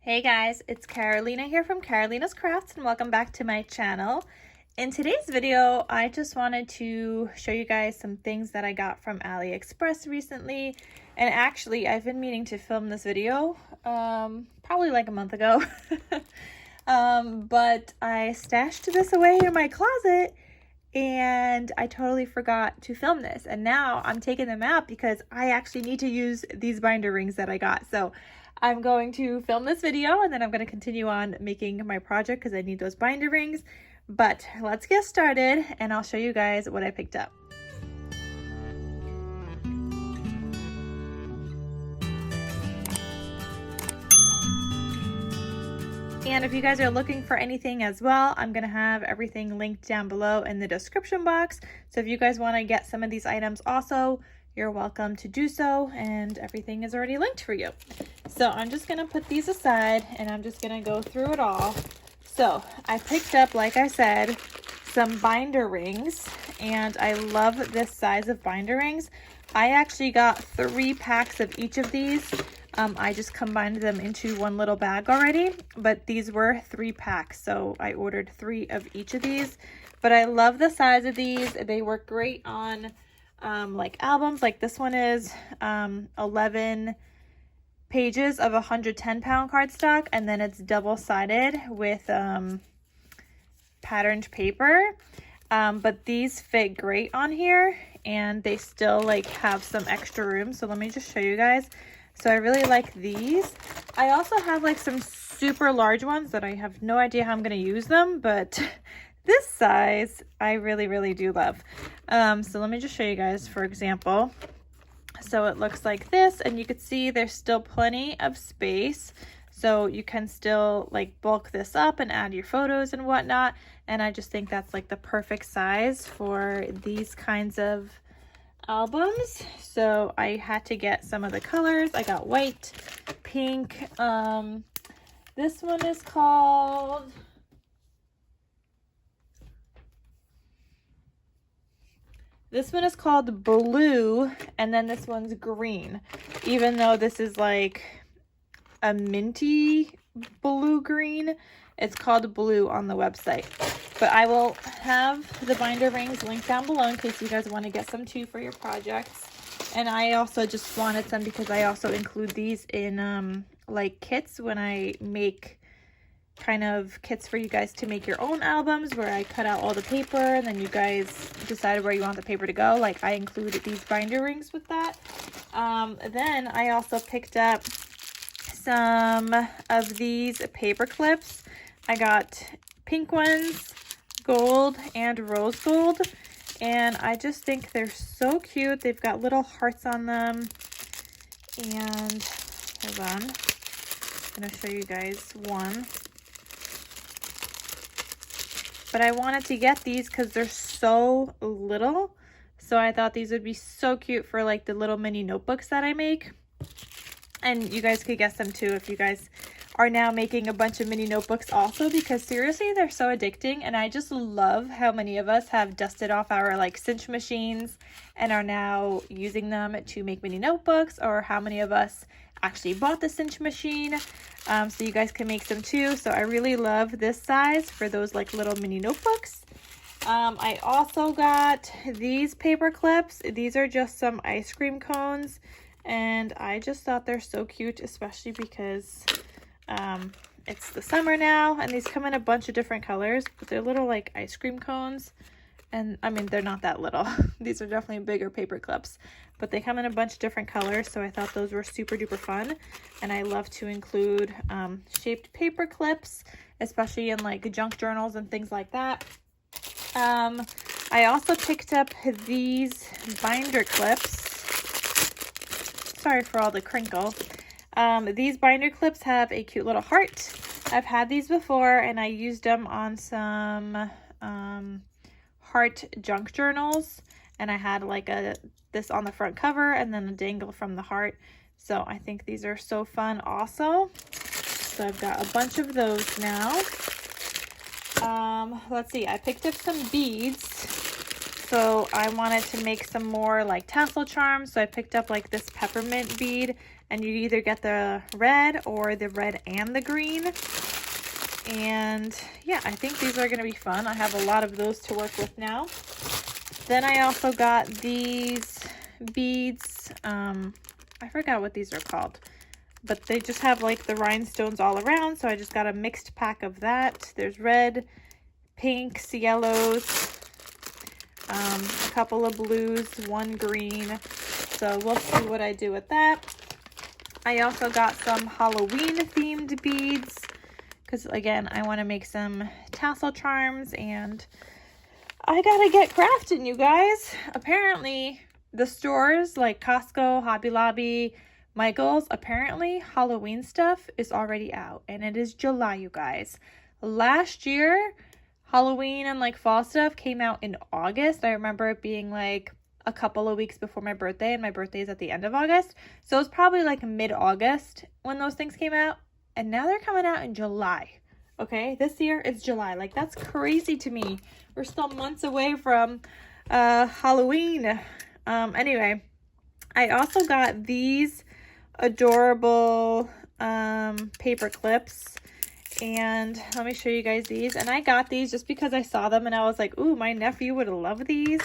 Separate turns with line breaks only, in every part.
Hey guys, it's Carolina here from KarolinasKrafts and welcome back to my channel. In today's video, I just wanted to show you guys some things that I got from Aliexpress recently. And actually, I've been meaning to film this video probably like a month ago. But I stashed this away in my closet and I totally forgot to film this. And now I'm taking them out because I actually need to use these binder rings that I got. So I'm going to film this video and then I'm going to continue on making my project because I need those binder rings. But let's get started and I'll show you guys what I picked up. And if you guys are looking for anything as well, I'm going to have everything linked down below in the description box. So if you guys want to get some of these items also, you're welcome to do so, and everything is already linked for you. So I'm just going to put these aside and I'm just going to go through it all. So I picked up, like I said, some binder rings, and I love this size of binder rings. I actually got 3 packs of each of these. I just combined them into one little bag already, but these were 3 packs, so I ordered 3 of each of these. But I love the size of these. They work great on like albums. Like this one is 11 pages of 110-pound cardstock, and then it's double-sided with patterned paper. But these fit great on here, and they still like have some extra room. So let me just show you guys. So I really like these. I also have like some super large ones that I have no idea how I'm going to use them, but this size I really do love. So let me just show you guys, for example. So it looks like this, and you can see there's still plenty of space. So you can still like bulk this up and add your photos and whatnot. And I just think that's like the perfect size for these kinds of albums. So I had to get some of the colors. I got white, pink. This one is called blue, and then this one's green, even though this is like a minty blue green. It's called blue on the website, but I will have the binder rings linked down below in case you guys want to get some too for your projects. And I also just wanted some because I also include these in like kits when I make kind of kits for you guys to make your own albums, where I cut out all the paper and then you guys decide where you want the paper to go. Like I included these binder rings with that. Then I also picked up some of these paper clips. I got pink ones, gold, and rose gold, and I just think they're so cute. They've got little hearts on them, and hold on, I'm gonna show you guys one. But I wanted to get these because they're so little, so I thought these would be so cute for like the little mini notebooks that I make. And you guys could get them too if you guys are now making a bunch of mini notebooks also, because seriously, they're so addicting. And I just love how many of us have dusted off our like cinch machines and are now using them to make mini notebooks, or how many of us actually bought the cinch machine. So you guys can make some too. So I really love this size for those like little mini notebooks. I also got these paper clips. These are just some ice cream cones, and I just thought they're so cute, especially because it's the summer now, and these come in a bunch of different colors, but they're little like ice cream cones. And I mean, they're not that little. These are definitely bigger paper clips, but they come in a bunch of different colors, so I thought those were super duper fun. And I love to include shaped paper clips, especially in like junk journals and things like that. I also picked up these binder clips. Sorry for all the crinkle. These binder clips have a cute little heart. I've had these before, and I used them on some heart junk journals, and I had like this on the front cover and then a dangle from the heart. So I think these are so fun also. So I've got a bunch of those now. Let's see, I picked up some beads. So I wanted to make some more like tassel charms. So I picked up like this peppermint bead, and you either get the red or the red and the green. And yeah, I think these are going to be fun. I have a lot of those to work with now. Then I also got these beads. I forgot what these are called, but they just have like the rhinestones all around. So I just got a mixed pack of that. There's red, pinks, yellows, a couple of blues, one green. So we'll see what I do with that. I also got some Halloween themed beads because again, I want to make some tassel charms, and I gotta get crafting, you guys. Apparently the stores like Costco, Hobby Lobby, Michael's, apparently Halloween stuff is already out, and it is July, you guys. Last year, Halloween and like fall stuff came out in August. I remember it being like a couple of weeks before my birthday, and my birthday is at the end of August. So it was probably like mid-August when those things came out, and now they're coming out in July. Okay, this year it's July. Like, that's crazy to me. We're still months away from Halloween. Anyway, I also got these adorable paper clips, and let me show you guys these. And I got these just because I saw them and I was like, ooh, my nephew would love these,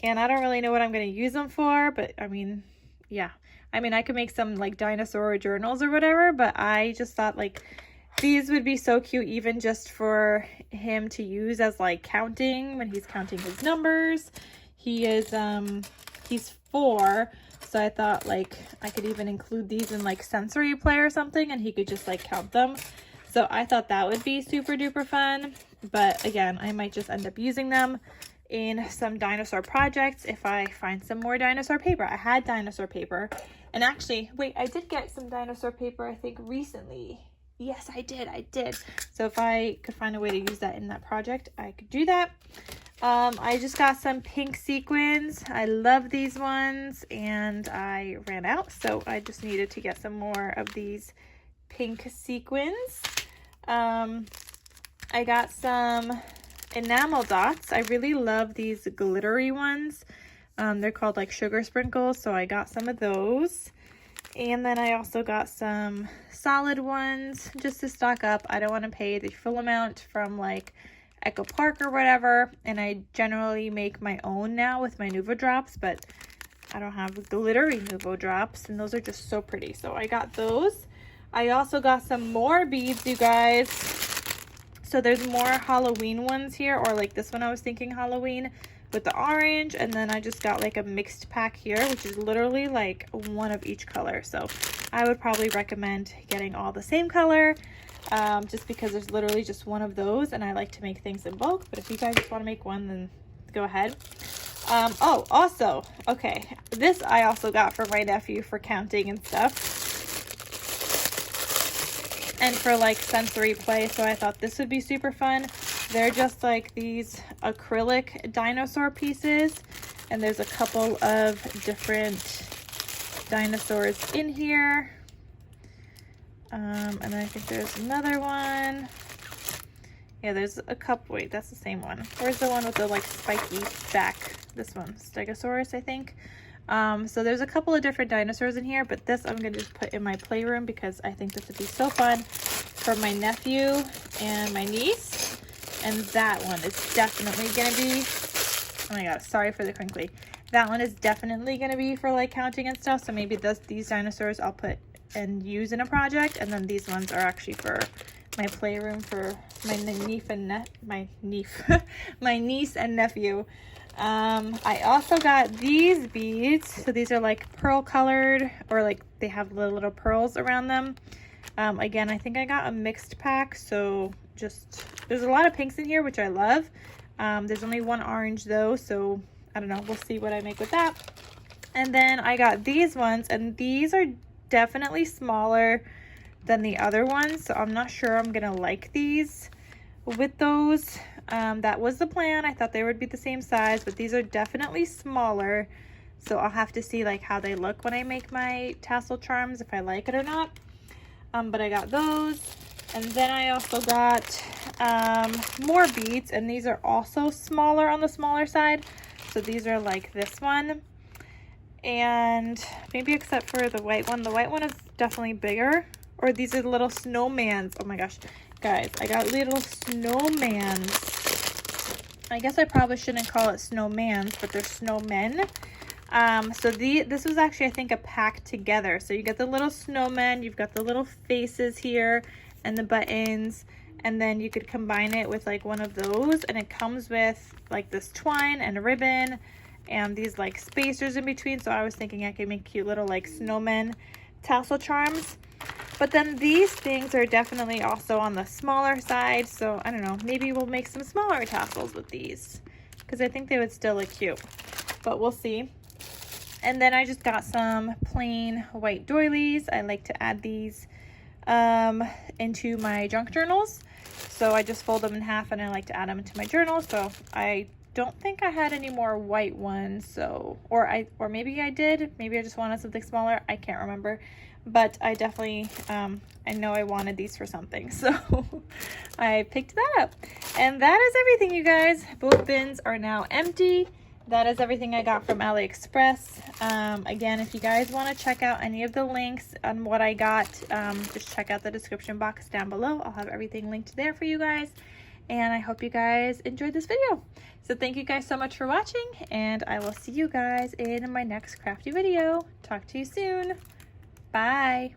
and I don't really know what I'm going to use them for, but I mean, yeah, I mean, I could make some like dinosaur journals or whatever, but I just thought like these would be so cute even just for him to use as like counting when he's counting his numbers. He is he's 4, so I thought like I could even include these in like sensory play or something, and he could just like count them. So I thought that would be super duper fun. But again, I might just end up using them in some dinosaur projects if I find some more dinosaur paper. I had dinosaur paper, and actually, wait, I did get some dinosaur paper I think recently. Yes, I did. So if I could find a way to use that in that project, I could do that. I just got some pink sequins. I love these ones, and I ran out, so I just needed to get some more of these pink sequins. I got some enamel dots. I really love these glittery ones. They're called like sugar sprinkles, so I got some of those. And then I also got some solid ones just to stock up. I don't want to pay the full amount from like Echo Park or whatever. And I generally make my own now with my Nuvo drops, but I don't have glittery Nuvo drops, and those are just so pretty. So I got those. I also got some more beads, you guys. So there's more Halloween ones here, or like this one I was thinking Halloween with the orange, and then I just got like a mixed pack here, which is literally like one of each color. So I would probably recommend getting all the same color, just because there's literally just one of those, and I like to make things in bulk. But if you guys just want to make one, then go ahead. Oh, also, okay, this I also got from my nephew for counting and stuff, and for like sensory play. So I thought this would be super fun. They're just like these acrylic dinosaur pieces, and there's a couple of different dinosaurs in here. And then I think there's another one. Yeah, there's a couple. Wait, that's the same one. Where's the one with the like spiky back? This one, Stegosaurus, I think. So there's a couple of different dinosaurs in here, but this I'm gonna just put in my playroom because I think this would be so fun for my nephew and my niece. And that one is definitely gonna be, oh my god, sorry for the crinkly. That one is definitely gonna be for like counting and stuff. So maybe these dinosaurs I'll put and use in a project, and then these ones are actually for my playroom for my niece and my niece and nephew. I also got these beads. So these are like pearl colored, or like they have little pearls around them. Again, I think I got a mixed pack, so just there's a lot of pinks in here, which I love. There's only one orange though, so I don't know, we'll see what I make with that. And then I got these ones, and these are definitely smaller than the other ones, so I'm not sure I'm gonna like these with those. That was the plan. I thought they would be the same size, but these are definitely smaller, so I'll have to see like how they look when I make my tassel charms, if I like it or not. But I got those. And then I also got more beads, and these are also smaller, on the smaller side. So these are like this one, and maybe except for the white one. The white one is definitely bigger. Or these are the little snowmans. Oh my gosh, guys, I got little snowmans. I guess I probably shouldn't call it snowmans, but they're snowmen. So this was actually, I think, a pack together. So you get the little snowmen, you've got the little faces here and the buttons, and then you could combine it with like one of those, and it comes with like this twine and a ribbon and these like spacers in between. So I was thinking I could make cute little like snowmen tassel charms. But then these things are definitely also on the smaller side. So I don't know, maybe we'll make some smaller tassels with these, because I think they would still look cute, but we'll see. And then I just got some plain white doilies. I like to add these into my junk journals. So I just fold them in half and I like to add them into my journal. So I don't think I had any more white ones. So, or maybe I did. Maybe I just wanted something smaller. I can't remember. But I definitely, I know I wanted these for something. So I picked that up. And that is everything, you guys. Both bins are now empty. That is everything I got from Aliexpress. Again, if you guys want to check out any of the links on what I got, just check out the description box down below. I'll have everything linked there for you guys. And I hope you guys enjoyed this video. So thank you guys so much for watching, and I will see you guys in my next crafty video. Talk to you soon. Bye.